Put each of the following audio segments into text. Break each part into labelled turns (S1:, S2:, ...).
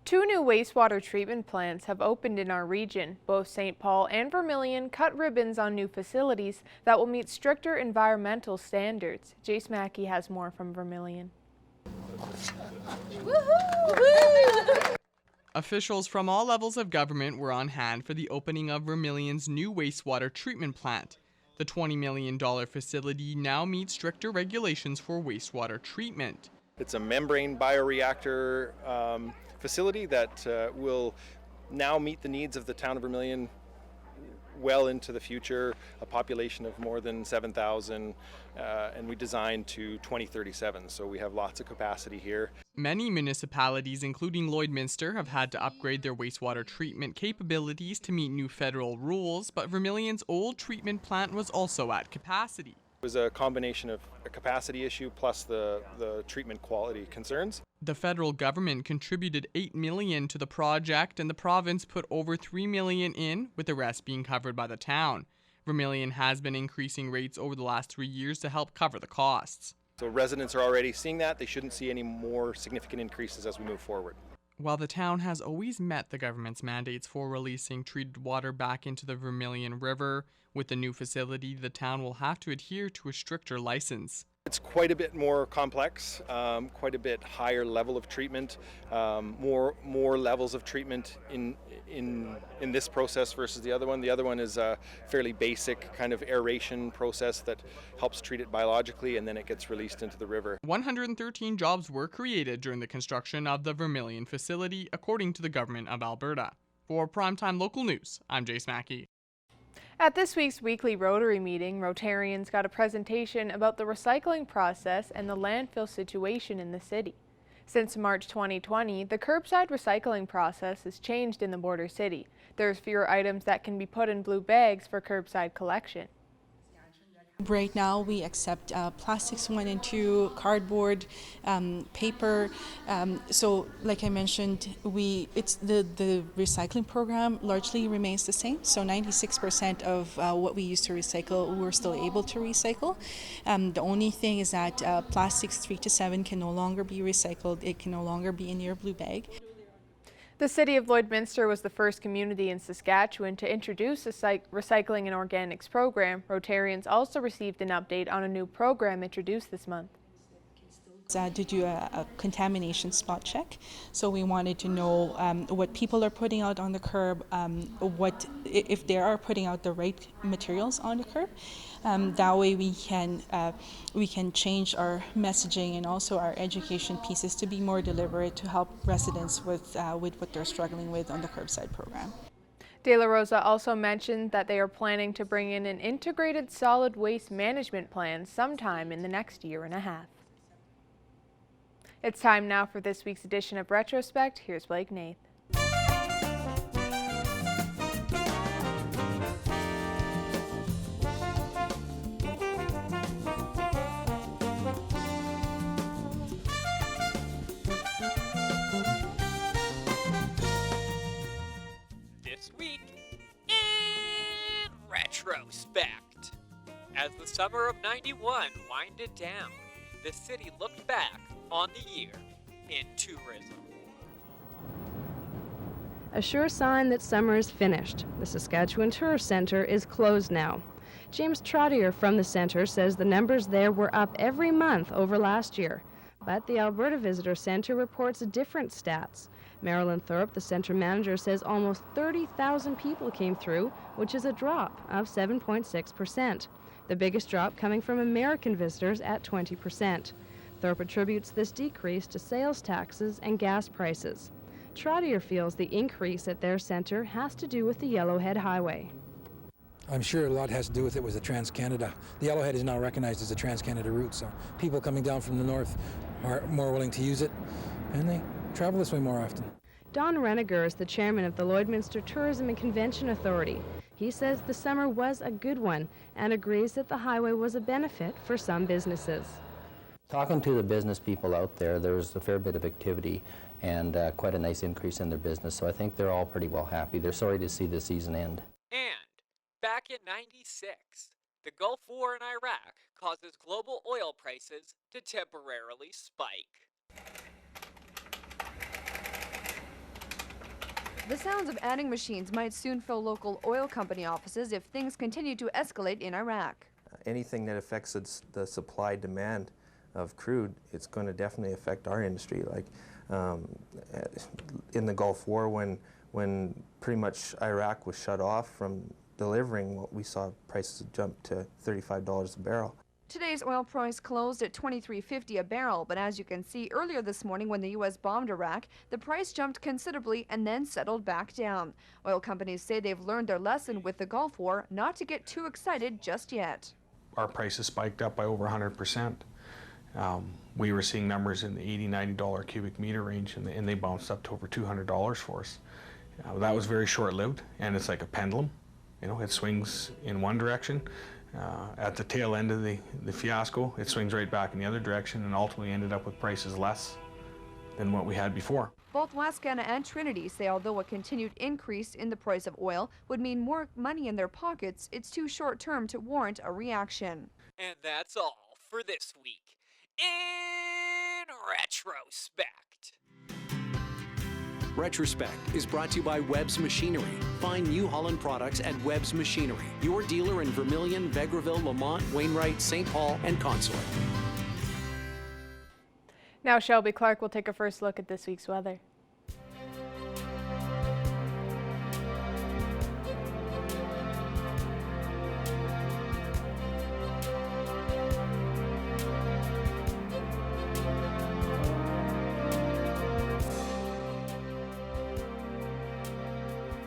S1: Two new wastewater treatment plants have opened in our region. Both St. Paul and Vermilion cut ribbons on new facilities that will meet stricter environmental standards. Jace Mackey has more from Vermilion.
S2: Officials from all levels of government were on hand for the opening of Vermilion's new wastewater treatment plant. The $20 million facility now meets stricter regulations for wastewater treatment.
S3: It's a membrane bioreactor facility that will now meet the needs of the town of Vermilion well into the future, a population of more than 7,000, and we designed to 2037, so we have lots of capacity here.
S2: Many municipalities, including Lloydminster, have had to upgrade their wastewater treatment capabilities to meet new federal rules, but Vermilion's old treatment plant was also at capacity.
S3: It was a combination of a capacity issue plus the treatment quality concerns.
S2: The federal government contributed $8 million to the project, and the province put over $3 million in, with the rest being covered by the town. Vermilion has been increasing rates over the last 3 years to help cover the costs.
S3: So residents are already seeing that. They shouldn't see any more significant increases as we move forward.
S2: While the town has always met the government's mandates for releasing treated water back into the Vermilion River, with the new facility, the town will have to adhere to a stricter license.
S3: It's quite a bit more complex, quite a bit higher level of treatment, more levels of treatment in this process versus the other one. The other one is a fairly basic kind of aeration process that helps treat it biologically, and then it gets released into the river.
S2: 113 jobs were created during the construction of the Vermilion facility, according to the government of Alberta. For Primetime Local News, I'm Jace Mackey.
S1: At this week's weekly Rotary meeting, Rotarians got a presentation about the recycling process and the landfill situation in the city. Since March 2020, the curbside recycling process has changed in the border city. There's fewer items that can be put in blue bags for curbside collection.
S4: Right now we accept plastics 1 and 2, cardboard, paper. So like I mentioned, it's the recycling program largely remains the same. So 96% of what we used to recycle, we're still able to recycle. The only thing is that plastics 3 to 7 can no longer be recycled. It can no longer be in your blue bag.
S1: The city of Lloydminster was the first community in Saskatchewan to introduce a recycling and organics program. Rotarians also received an update on a new program introduced this month.
S4: To do a contamination spot check. So we wanted to know what people are putting out on the curb, if they are putting out the right materials on the curb. That way we can change our messaging and also our education pieces to be more deliberate to help residents with what they're struggling with on the curbside program.
S1: De La Rosa also mentioned that they are planning to bring in an integrated solid waste management plan sometime in the next year and a half. It's time now for this week's edition of Retrospect. Here's Blake Nath.
S5: This week in Retrospect. As the summer of '91 winded down, the city looked back on the year in tourism.
S6: A sure sign that summer is finished. The Saskatchewan Tourist Centre is closed now. James Trottier from the centre says the numbers there were up every month over last year. But the Alberta Visitor Centre reports different stats. Marilyn Thorpe, the centre manager, says almost 30,000 people came through, which is a drop of 7.6%. The biggest drop coming from American visitors at 20%. Thorpe attributes this decrease to sales taxes and gas prices. Trottier feels the increase at their centre has to do with the Yellowhead Highway.
S7: I'm sure a lot has to do with it with the Trans-Canada. The Yellowhead is now recognized as a Trans-Canada route, so people coming down from the north are more willing to use it, and they travel this way more often.
S6: Don Reniger is the chairman of the Lloydminster Tourism and Convention Authority. He says the summer was a good one and agrees that the highway was a benefit for some businesses.
S8: Talking to the business people out there, there's a fair bit of activity and quite a nice increase in their business, so I think they're all pretty well happy. They're sorry to see the season end.
S5: And back in '96, the Gulf War in Iraq causes global oil prices to temporarily spike.
S9: The sounds of adding machines might soon fill local oil company offices if things continue to escalate in Iraq.
S10: Anything that affects the supply-demand of crude, it's going to definitely affect our industry. Like in the Gulf War, when pretty much Iraq was shut off from delivering, we saw prices jump to $35 a barrel.
S9: Today's oil price closed at $23.50 a barrel, but as you can see, earlier this morning when the U.S. bombed Iraq, the price jumped considerably and then settled back down. Oil companies say they've learned their lesson with the Gulf War not to get too excited just yet.
S11: Our prices spiked up by over 100%. We were seeing numbers in the $80, $90 cubic meter range, and they bounced up to over $200 for us. That was very short-lived, and it's like a pendulum. You know, it swings in one direction. At the tail end of the fiasco, it swings right back in the other direction and ultimately ended up with prices less than what we had before.
S9: Both Wascana and Trinity say although a continued increase in the price of oil would mean more money in their pockets, it's too short-term to warrant a reaction.
S5: And that's all for this week in Retrospect.
S12: Retrospect is brought to you by Webb's Machinery. Find New Holland products at Webb's Machinery, your dealer in Vermilion, Vegreville, Lamont, Wainwright, St. Paul, and Consulate.
S1: Now Shelby Clark will take a first look at this week's weather.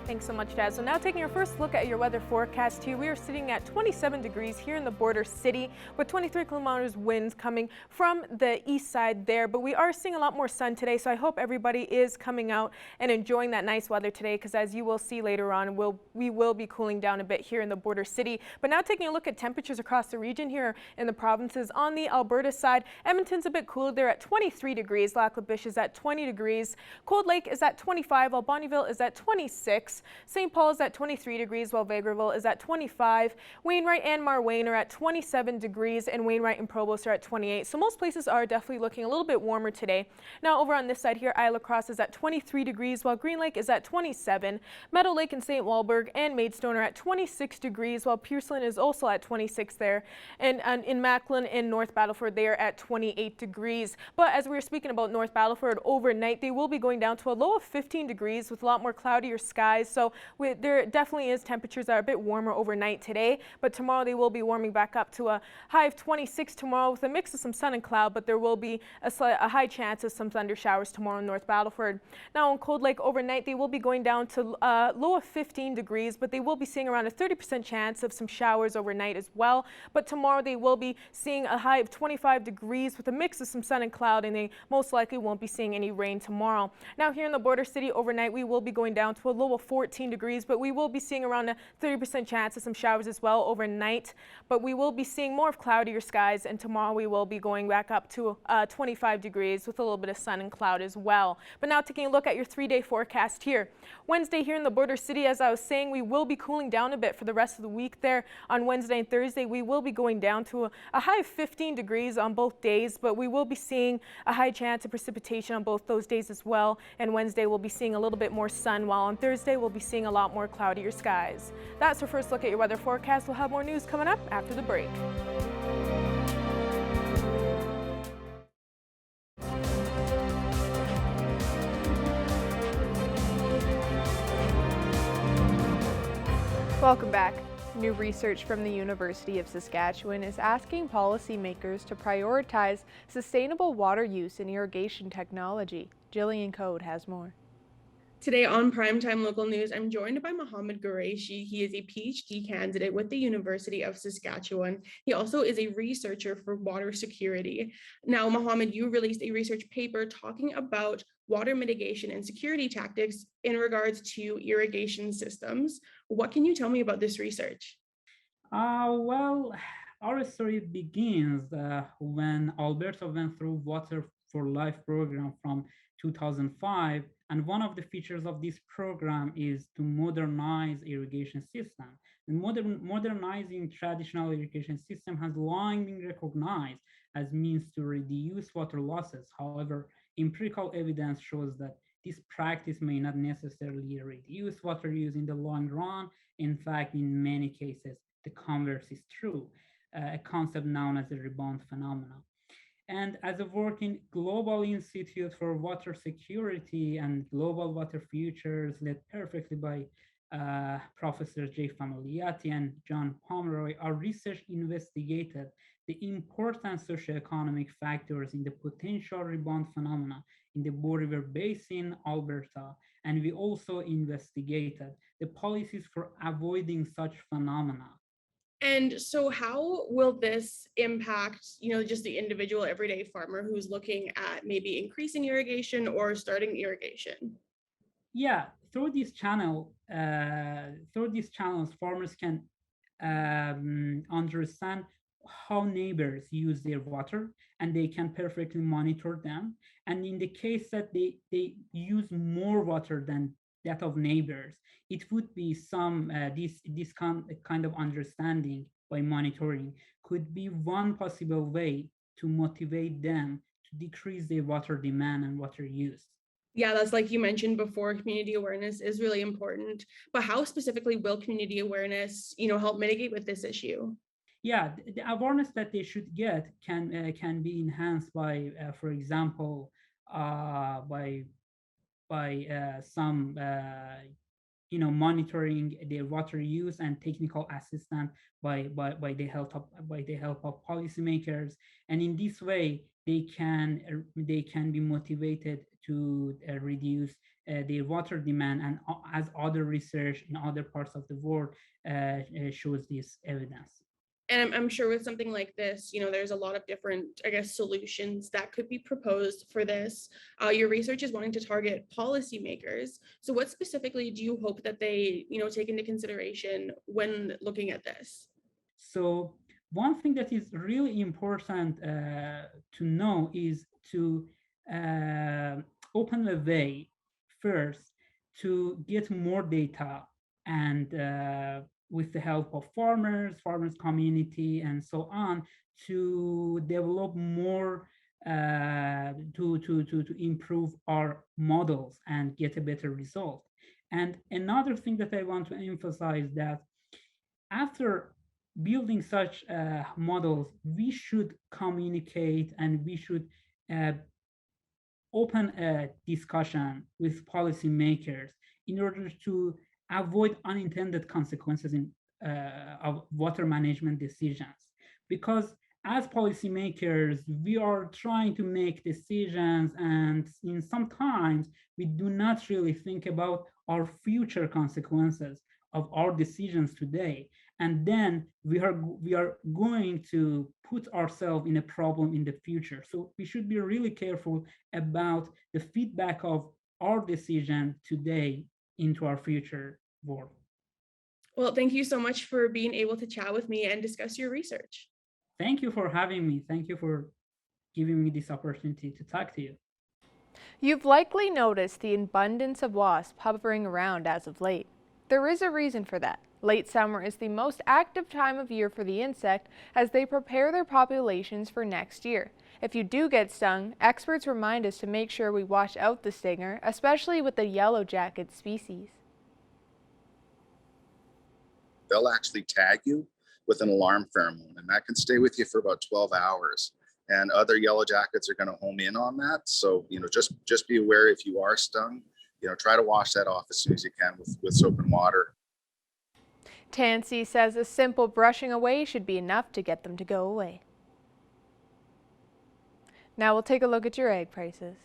S1: Thanks so much, Dad. So now taking our first look at your weather forecast here, we are sitting at 27 degrees here in the border city with 23 kilometers winds coming from the east side there. But we are seeing a lot more sun today, so I hope everybody is coming out and enjoying that nice weather today, because as you will see later on, we will be cooling down a bit here in the border city. But now taking a look at temperatures across the region here in the provinces. On the Alberta side, Edmonton's a bit cooler. They're at 23 degrees. Lac La Biche is at 20 degrees. Cold Lake is at 25, while Bonnyville is at 26. St. Paul is at 23 degrees, while Vegreville is at 25. Wainwright and Marwayne are at 27 degrees, and Wainwright and Provost are at 28. So most places are definitely looking a little bit warmer today. Now over on this side here, Isle Cross is at 23 degrees, while Green Lake is at 27. Meadow Lake and St. Walburg and Maidstone are at 26 degrees, while Pearson is also at 26 there. And in Macklin and North Battleford, they are at 28 degrees. But as we were speaking about North Battleford, overnight they will be going down to a low of 15 degrees with a lot more cloudier skies. So there definitely is temperatures that are a bit warmer overnight today, but tomorrow they will be warming back up to a high of 26 tomorrow with a mix of some sun and cloud, but there will be a high chance of some thunder showers tomorrow in North Battleford. Now in Cold Lake overnight, they will be going down to a low of 15 degrees, but they will be seeing around a 30% chance of some showers overnight as well. But tomorrow they will be seeing a high of 25 degrees with a mix of some sun and cloud, and they most likely won't be seeing any rain tomorrow. Now here in the border city overnight, we will be going down to a low of 14 degrees, but we will be seeing around a 30% chance of some showers as well overnight. But we will be seeing more of cloudier skies, and tomorrow we will be going back up to 25 degrees with a little bit of sun and cloud as well. But now taking a look at your 3-day forecast here. Wednesday here in the border city, as I was saying, we will be cooling down a bit for the rest of the week there. On Wednesday and Thursday, we will be going down to a high of 15 degrees on both days, but we will be seeing a high chance of precipitation on both those days as well. And Wednesday we'll be seeing a little bit more sun, while on Thursday we'll be seeing a lot more cloudier skies. That's our first look at your weather forecast. We'll have more news coming up after the break. Welcome back. New research from the University of Saskatchewan is asking policymakers to prioritize sustainable water use in irrigation technology. Jillian Code has more.
S13: Today on Primetime Local News, I'm joined by Mohammed Qureshi. He is a PhD candidate with the University of Saskatchewan. He also is a researcher for water security. Now, Mohammed, you released a research paper talking about water mitigation and security tactics in regards to irrigation systems. What can you tell me about this research?
S14: Well, our story begins when Alberta went through Water for Life program from 2005. And one of the features of this program is to modernize irrigation system. And modernizing traditional irrigation system has long been recognized as means to reduce water losses. However, empirical evidence shows that this practice may not necessarily reduce water use in the long run. In fact, in many cases, the converse is true, a concept known as the rebound phenomenon. And as a working Global Institute for Water Security and Global Water Futures, led perfectly by Professor Jay Familiati and John Pomeroy, our research investigated the important socioeconomic factors in the potential rebound phenomena in the Bow River Basin, Alberta, and we also investigated the policies for avoiding such phenomena.
S13: And so how will this impact, just the individual everyday farmer who's looking at maybe increasing irrigation or starting irrigation?
S14: Yeah, through these channels, farmers can understand how neighbors use their water, and they can perfectly monitor them. And in the case that they use more water than that of neighbors, it would be some this kind of understanding by monitoring could be one possible way to motivate them to decrease their water demand and water use.
S13: Yeah, that's like you mentioned before, community awareness is really important. But how specifically will community awareness, help mitigate with this issue?
S14: Yeah, the awareness that they should get can be enhanced by, for example, by some monitoring their water use and technical assistance by the help of policymakers. And in this way, they can be motivated to reduce their water demand, and as other research in other parts of the world shows this evidence.
S13: And I'm sure with something like this, there's a lot of different, solutions that could be proposed for this. Your research is wanting to target policymakers. So what specifically do you hope that they, take into consideration when looking at this?
S14: So one thing that is really important to know is to open a way first to get more data, and with the help of farmers community, and so on, to develop more to improve our models and get a better result. And another thing that I want to emphasize, that after building such models, we should communicate, and we should open a discussion with policymakers in order to avoid unintended consequences of water management decisions. Because as policymakers, we are trying to make decisions, and sometimes we do not really think about our future consequences of our decisions today. And then we are going to put ourselves in a problem in the future. So we should be really careful about the feedback of our decision today into our future world.
S13: Well, thank you so much for being able to chat with me and discuss your research.
S14: Thank you for having me. Thank you for giving me this opportunity to talk to you.
S1: You've likely noticed the abundance of wasps hovering around as of late. There is a reason for that. Late summer is the most active time of year for the insect as they prepare their populations for next year. If you do get stung, experts remind us to make sure we watch out the stinger, especially with the yellow-jacket species.
S15: They'll actually tag you with an alarm pheromone, and that can stay with you for about 12 hours. And other yellow jackets are going to home in on that. So, just be aware if you are stung, try to wash that off as soon as you can with soap and water.
S1: Tansy says a simple brushing away should be enough to get them to go away. Now we'll take a look at your egg prices.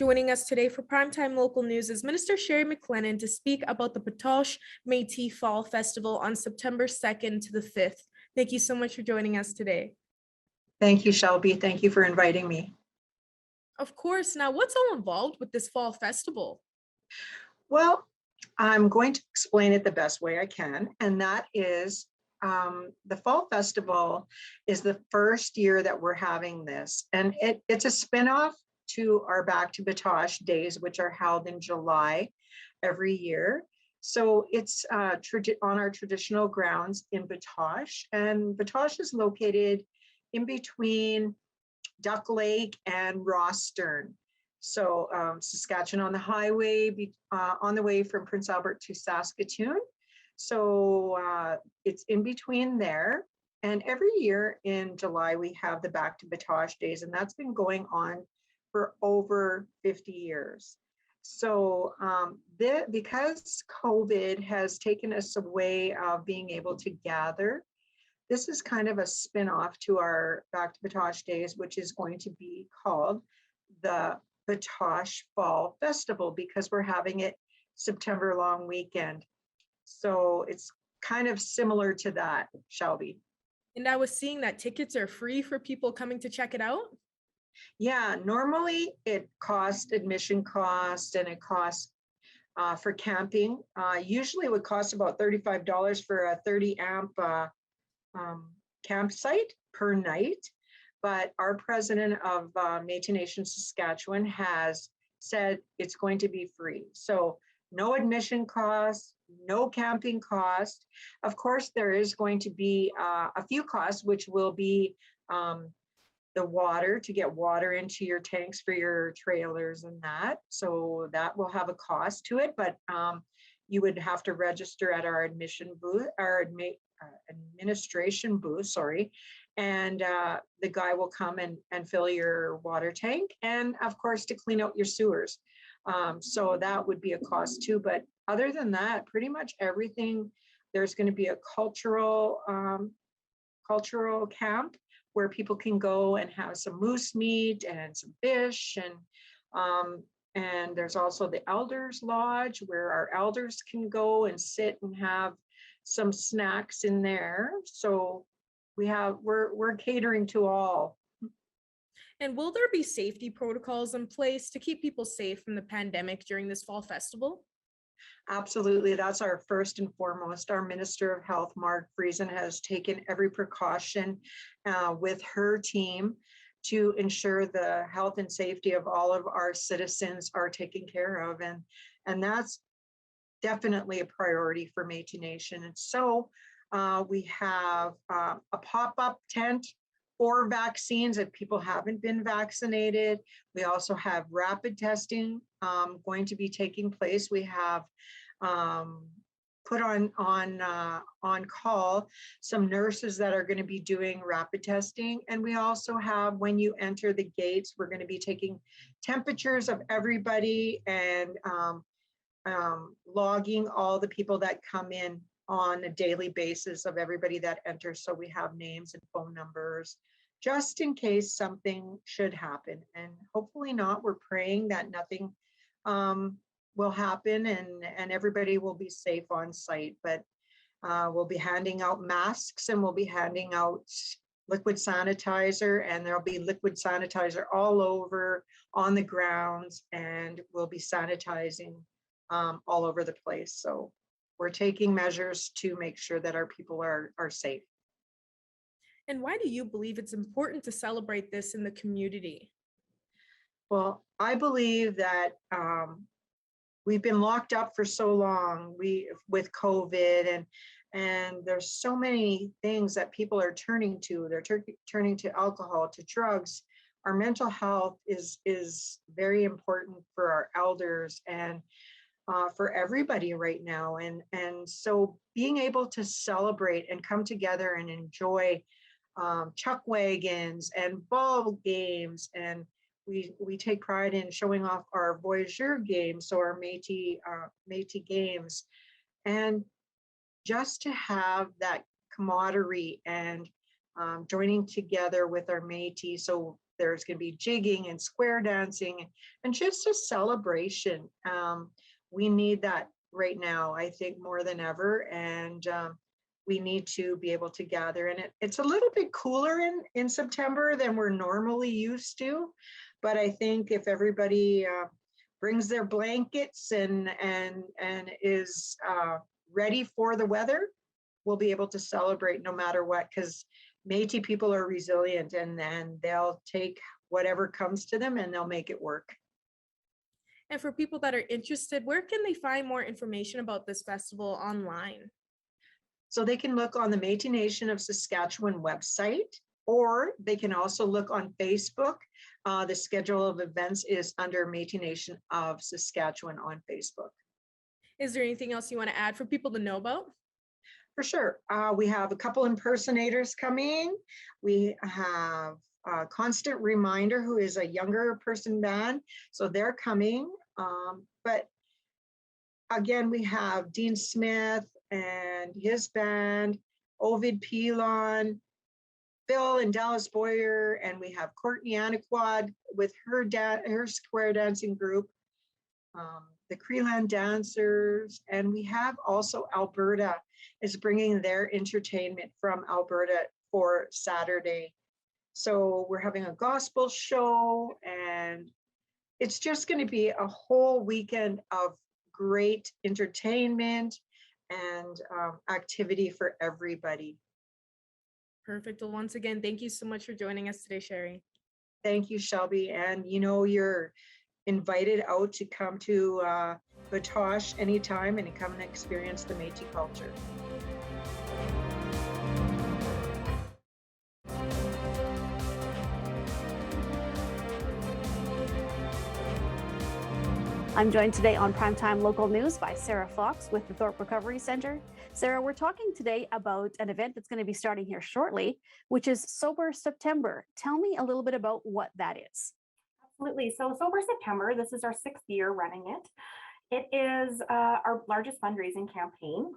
S16: Joining us today for Primetime Local News is Minister Sherry McLennan to speak about the Patoche Métis Fall Festival on September 2nd to the 5th. Thank you so much for joining us today.
S17: Thank you, Shelby. Thank you for inviting me.
S16: Of course. Now, what's all involved with this fall festival?
S17: Well, I'm going to explain it the best way I can, and that is the Fall Festival is the first year that we're having this, and it's a spinoff to our Back to Patoche days, which are held in July every year. So it's on our traditional grounds in Patoche, and Patoche is located in between Duck Lake and Rostern. So Saskatchewan on the highway, on the way from Prince Albert to Saskatoon. So it's in between there. And every year in July, we have the Back to Patoche days, and that's been going on for over 50 years. So because COVID has taken us away of being able to gather, this is kind of a spin-off to our Back to Patoche days, which is going to be called the Patoche Fall Festival, because we're having it September long weekend. So it's kind of similar to that, Shelby.
S16: And I was seeing that tickets are free for people coming to check it out.
S17: Yeah, normally it costs admission cost, and it costs for camping. Usually it would cost about $35 for a 30 amp campsite per night. But our president of Métis Nation Saskatchewan has said it's going to be free. So no admission costs, no camping cost. Of course, there is going to be a few costs, which will be the water, to get water into your tanks for your trailers and that. So that will have a cost to it, but you would have to register at our admission booth, our administration booth, sorry. And the guy will come and fill your water tank, and of course to clean out your sewers. So that would be a cost too. But other than that, pretty much everything, there's going to be a cultural camp where people can go and have some moose meat and some fish, and there's also the Elders Lodge where our elders can go and sit and have some snacks in there. So we're catering to all.
S16: And will there be safety protocols in place to keep people safe from the pandemic during this fall festival?
S17: Absolutely. That's our first and foremost. Our Minister of Health, Mark Friesen, has taken every precaution with her team to ensure the health and safety of all of our citizens are taken care of. And that's definitely a priority for Métis Nation. And so we have a pop-up tent for vaccines if people haven't been vaccinated. We also have rapid testing going to be taking place. We have put on call some nurses that are going to be doing rapid testing. And we also have, when you enter the gates, we're going to be taking temperatures of everybody and logging all the people that come in on a daily basis of everybody that enters. So we have names and phone numbers, just in case something should happen. And hopefully not. We're praying that nothing will happen and everybody will be safe on site. But we'll be handing out masks, and we'll be handing out liquid sanitizer, and there'll be liquid sanitizer all over on the grounds, and we'll be sanitizing all over the place. So we're taking measures to make sure that our people are safe.
S16: And why do you believe it's important to celebrate this in the community?
S17: Well, I believe that we've been locked up for so long with COVID, and there's so many things that people are turning to. They're turning to alcohol, to drugs. Our mental health is very important for our elders and for everybody right now. And so being able to celebrate and come together and enjoy chuck wagons and ball games, and we take pride in showing off our Voyageur games, so our Métis games, and just to have that camaraderie and joining together with our Métis. So there's going to be jigging and square dancing and just a celebration. We need that right now, I think, more than ever. And we need to be able to gather in it. It's a little bit cooler in September than we're normally used to. But I think if everybody brings their blankets and is ready for the weather, we'll be able to celebrate no matter what, because Métis people are resilient and they'll take whatever comes to them and they'll make it work.
S16: And for people that are interested, where can they find more information about this festival online?
S17: So they can look on the Métis Nation of Saskatchewan website, or they can also look on Facebook. The schedule of events is under Métis Nation of Saskatchewan on Facebook.
S16: Is there anything else you want to add for people to know about?
S17: For sure. We have a couple impersonators coming. We have Constant Reminder, who is a younger person band. So they're coming. But again, we have Dean Smith and his band, Ovid Pilon, Phil and Dallas Boyer, and we have Courtney Anaquad with her square dancing group, the Creeland Dancers, and we have also Alberta is bringing their entertainment from Alberta for Saturday. So we're having a gospel show, and it's just going to be a whole weekend of great entertainment and activity for everybody.
S16: Perfect. Well, once again, thank you so much for joining us today, Sherry.
S17: Thank you, Shelby. And you're invited out to come to Batoche anytime and come and experience the Métis culture.
S18: I'm joined today on Primetime Local News by Sarah Fox with the Thorpe Recovery Center. Sarah, we're talking today about an event that's going to be starting here shortly, which is Sober September. Tell me a little bit about what that is.
S19: Absolutely. So Sober September, this is our 6th year running it. It is our largest fundraising campaign.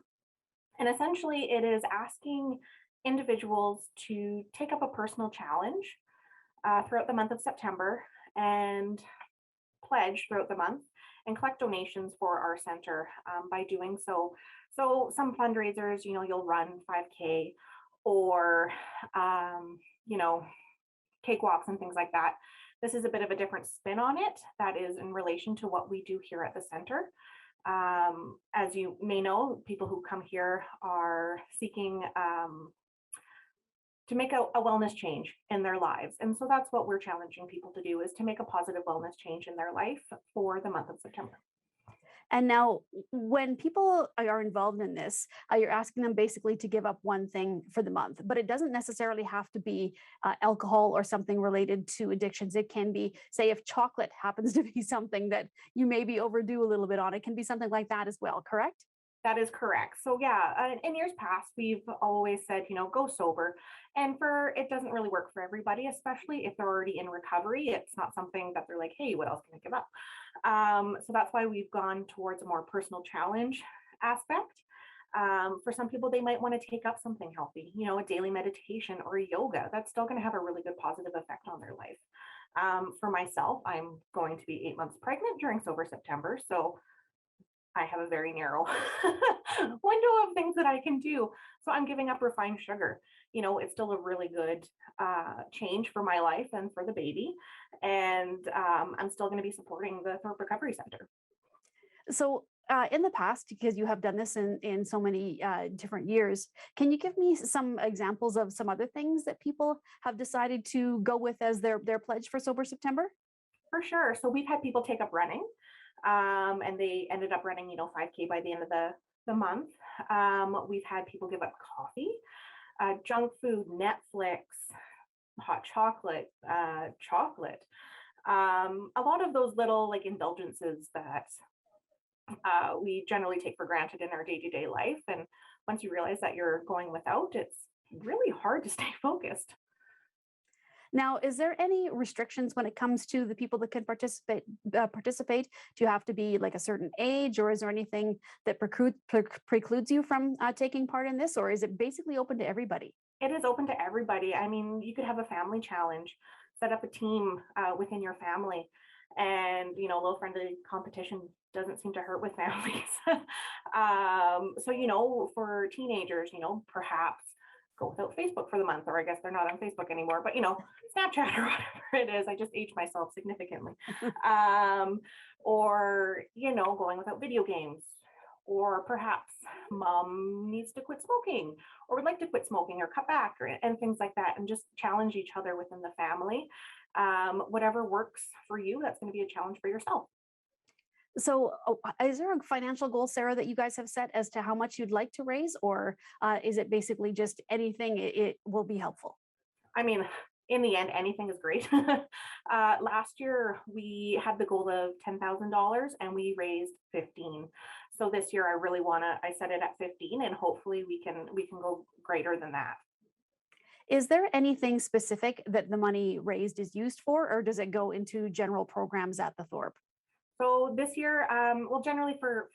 S19: And essentially it is asking individuals to take up a personal challenge throughout the month of September and pledge throughout the month and collect donations for our center by doing so. So some fundraisers, you'll run 5K or, cakewalks and things like that. This is a bit of a different spin on it that is in relation to what we do here at the center. As you may know, people who come here are seeking to make a wellness change in their lives. And so that's what we're challenging people to do, is to make a positive wellness change in their life for the month of September.
S18: And now when people are involved in this, you're asking them basically to give up one thing for the month, but it doesn't necessarily have to be alcohol or something related to addictions. It can be, say, if chocolate happens to be something that you maybe overdo a little bit on, it can be something like that as well, correct?
S19: That is correct. So yeah, in years past, we've always said, go sober. And it doesn't really work for everybody, especially if they're already in recovery. It's not something that they're like, hey, what else can I give up? So that's why we've gone towards a more personal challenge aspect. For some people, they might want to take up something healthy, a daily meditation or yoga. That's still going to have a really good positive effect on their life. For myself, I'm going to be 8 months pregnant during Sober September. So I have a very narrow window of things that I can do. So I'm giving up refined sugar. It's still a really good change for my life and for the baby. And I'm still going to be supporting the Thorpe Recovery Center.
S18: So in the past, because you have done this in so many different years, can you give me some examples of some other things that people have decided to go with as their pledge for Sober September?
S19: For sure. So we've had people take up running. And they ended up running, 5K by the end of the month. We've had people give up coffee, junk food, Netflix, hot chocolate, a lot of those little indulgences that we generally take for granted in our day-to-day life. And once you realize that you're going without, it's really hard to stay focused.
S18: Now, is there any restrictions when it comes to the people that can participate? Do you have to be like a certain age, or is there anything that precludes you from taking part in this, or is it basically open to everybody?
S19: It is open to everybody. I mean, you could have a family challenge. set up a team within your family. And, you know, a little friendly competition doesn't seem to hurt with families. So, you know, for teenagers, you know, perhaps go without Facebook for the month, or I guess they're not on Facebook anymore, but, you know, Snapchat or whatever it is. I just aged myself significantly. Or, you know, going without video games. Or perhaps mom needs to quit smoking or would like to quit smoking or cut back and things like that, and just challenge each other within the family. Whatever works for you, that's going to be a challenge for yourself.
S18: So is there a financial goal, Sarah, that you guys have set as to how much you'd like to raise, or is it basically just anything it will be helpful?
S19: I mean, in the end, anything is great. Last year, we had the goal of $10,000 and we raised 15. So this year, I set it at 15, and hopefully we can go greater than that.
S18: Is there anything specific that the money raised is used for, or does it go into general programs at the Thorpe?
S19: So this year, well, generally for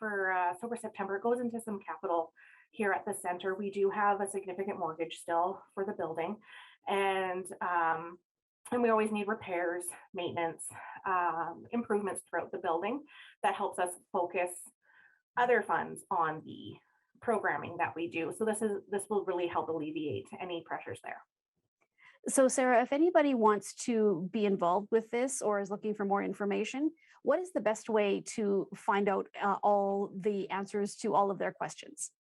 S19: Sober September, it goes into some capital here at the center. We do have a significant mortgage still for the building, and we always need repairs, maintenance, improvements throughout the building. That helps us focus other funds on the programming that we do. So this will really help alleviate any pressures there.
S18: So Sarah, if anybody wants to be involved with this or is looking for more information, what is the best way to find out all the answers to all of their questions?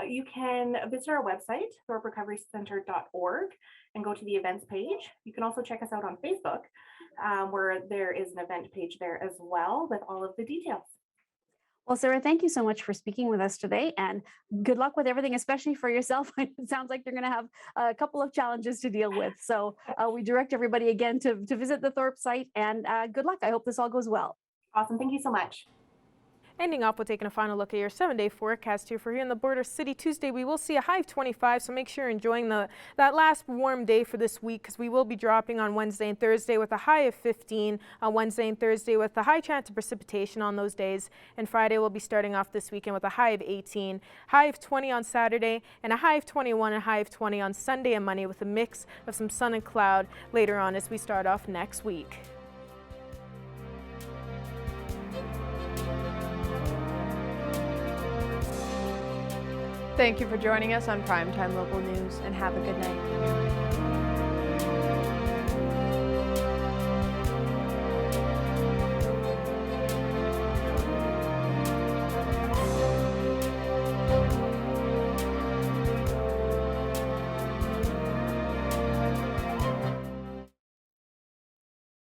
S19: You can visit our website, thorperecoverycenter.org, and go to the events page. You can also check us out on Facebook, where there is an event page there as well with all of the details.
S18: Well, Sarah, thank you so much for speaking with us today, and good luck with everything, especially for yourself. It sounds like you're going to have a couple of challenges to deal with. So we direct everybody again to visit the Thorpe site, and good luck. I hope this all goes well.
S19: Awesome. Thank you so much.
S1: Ending off with taking a final look at your 7-day forecast here for here in the Border City. Tuesday, we will see a high of 25, so make sure you're enjoying that last warm day for this week, because we will be dropping on Wednesday and Thursday with a high of 15 on Wednesday and Thursday, with a high chance of precipitation on those days. And Friday, we'll be starting off this weekend with a high of 18, high of 20 on Saturday, and a high of 21 and a high of 20 on Sunday and Monday, with a mix of some sun and cloud later on as we start off next week. Thank you for joining us on Primetime Local News, and have a good night.